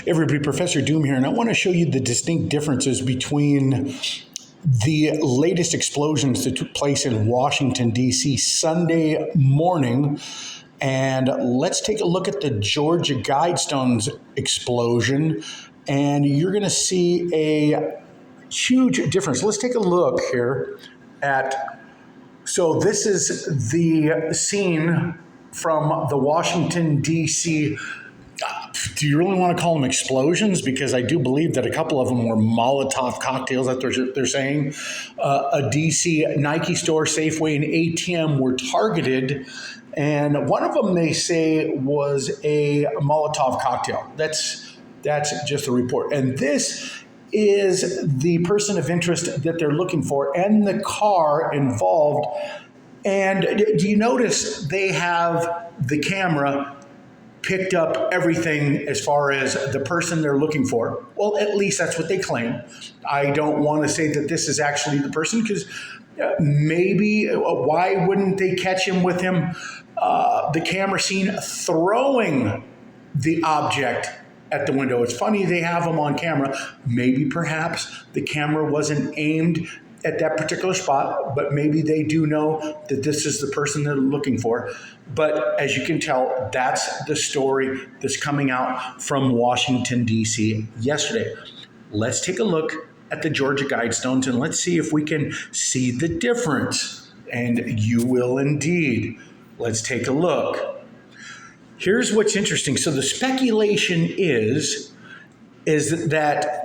Everybody, Professor Doom here, and I want to show you the distinct differences between the latest explosions that took place in Washington, D.C. Sunday morning. And let's take a look at the Georgia Guidestones explosion, and you're going to see a huge difference. Let's take a look here at, so this is the scene from the Washington, D.C. Do you really want to call them explosions? Because I do believe that a couple of them were Molotov cocktails that they're saying. A DC Nike store, Safeway, and ATM were targeted. And one of them, they say, was a Molotov cocktail. That's just a report. And this is the person of interest that they're looking for and the car involved. And do you notice they have the camera picked up everything as far as the person they're looking for? Well, at least that's what they claim. I don't want to say that this is actually the person, because maybe, why wouldn't they catch him with the camera scene throwing the object at the window? It's funny they have him on camera. Maybe perhaps the camera wasn't aimed at that particular spot, but maybe they do know that this is the person they're looking for. But as you can tell, that's the story that's coming out from Washington, D.C. yesterday. Let's take a look at the Georgia Guidestones and let's see if we can see the difference. And you will indeed. Let's take a look. Here's what's interesting. So the speculation is that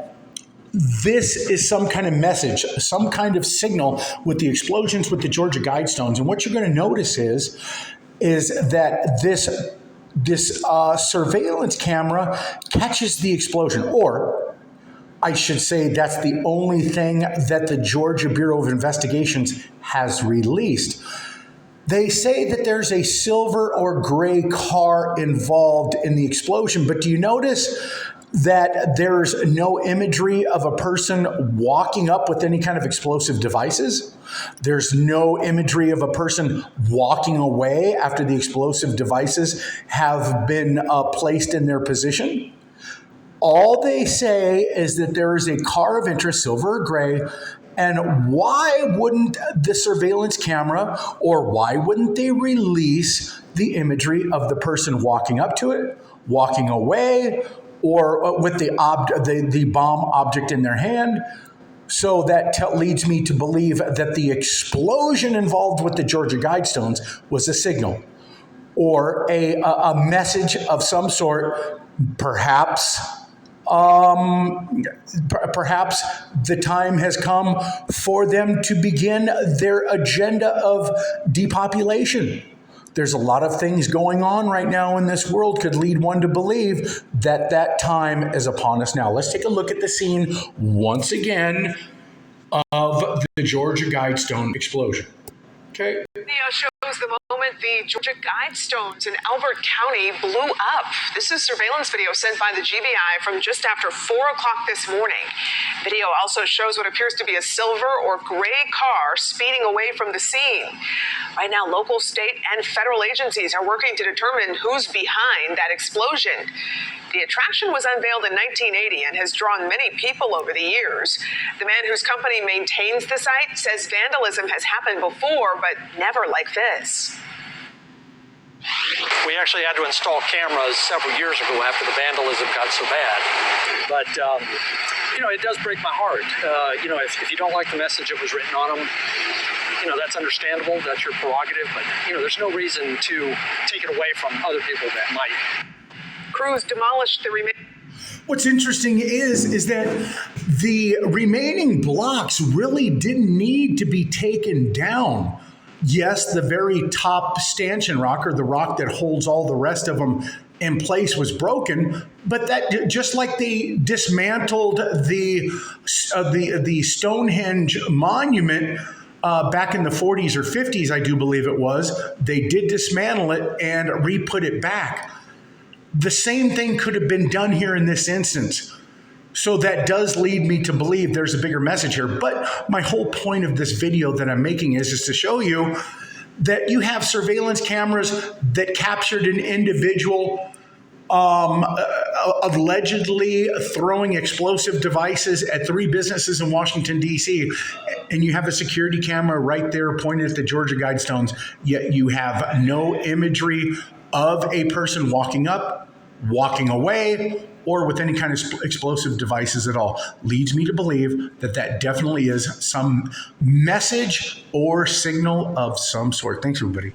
this is some kind of message, some kind of signal with the explosions with the Georgia Guidestones. And what you're going to notice is that this surveillance camera catches the explosion, or I should say that's the only thing that the Georgia Bureau of Investigations has released. They say that there's a silver or gray car involved in the explosion, but do you notice that there's no imagery of a person walking up with any kind of explosive devices? There's no imagery of a person walking away after the explosive devices have been placed in their position. All they say is that there is a car of interest, silver or gray, and why wouldn't the surveillance camera, or why wouldn't they release the imagery of the person walking up to it, walking away, or with the bomb object in their hand? So that leads me to believe that the explosion involved with the Georgia Guidestones was a signal or a message of some sort. Perhaps the time has come for them to begin their agenda of depopulation. There's a lot of things going on right now in this world could lead one to believe that that time is upon us now. Let's take a look at the scene once again of the Georgia Guidestone explosion. Okay. Video shows the moment the Georgia Guidestones in Elbert County blew up. This is surveillance video sent by the GBI from just after 4 o'clock this morning. Video also shows what appears to be a silver or gray car speeding away from the scene. Right now, local, state, and federal agencies are working to determine who's behind that explosion. The attraction was unveiled in 1980 and has drawn many people over the years. The man whose company maintains the site says vandalism has happened before, but never like this. We actually had to install cameras several years ago after the vandalism got so bad. But, it does break my heart. If you don't like the message that was written on them, that's understandable. That's your prerogative. But, there's no reason to take it away from other people that might. Crews demolished the remaining. What's interesting is that the remaining blocks really didn't need to be taken down. Yes, the very top stanchion rock, or the rock that holds all the rest of them in place, was broken, but that, just like they dismantled the Stonehenge monument back in the 40s or 50s, I do believe it was, they did dismantle it and re-put it back. The same thing could have been done here in this instance. So that does lead me to believe there's a bigger message here. But my whole point of this video that I'm making is to show you that you have surveillance cameras that captured an individual allegedly throwing explosive devices at 3 businesses in Washington, D.C., and you have a security camera right there pointed at the Georgia Guidestones, yet you have no imagery of a person walking up, walking away, or with any kind of explosive devices at all. Leads me to believe that that definitely is some message or signal of some sort. Thanks, everybody.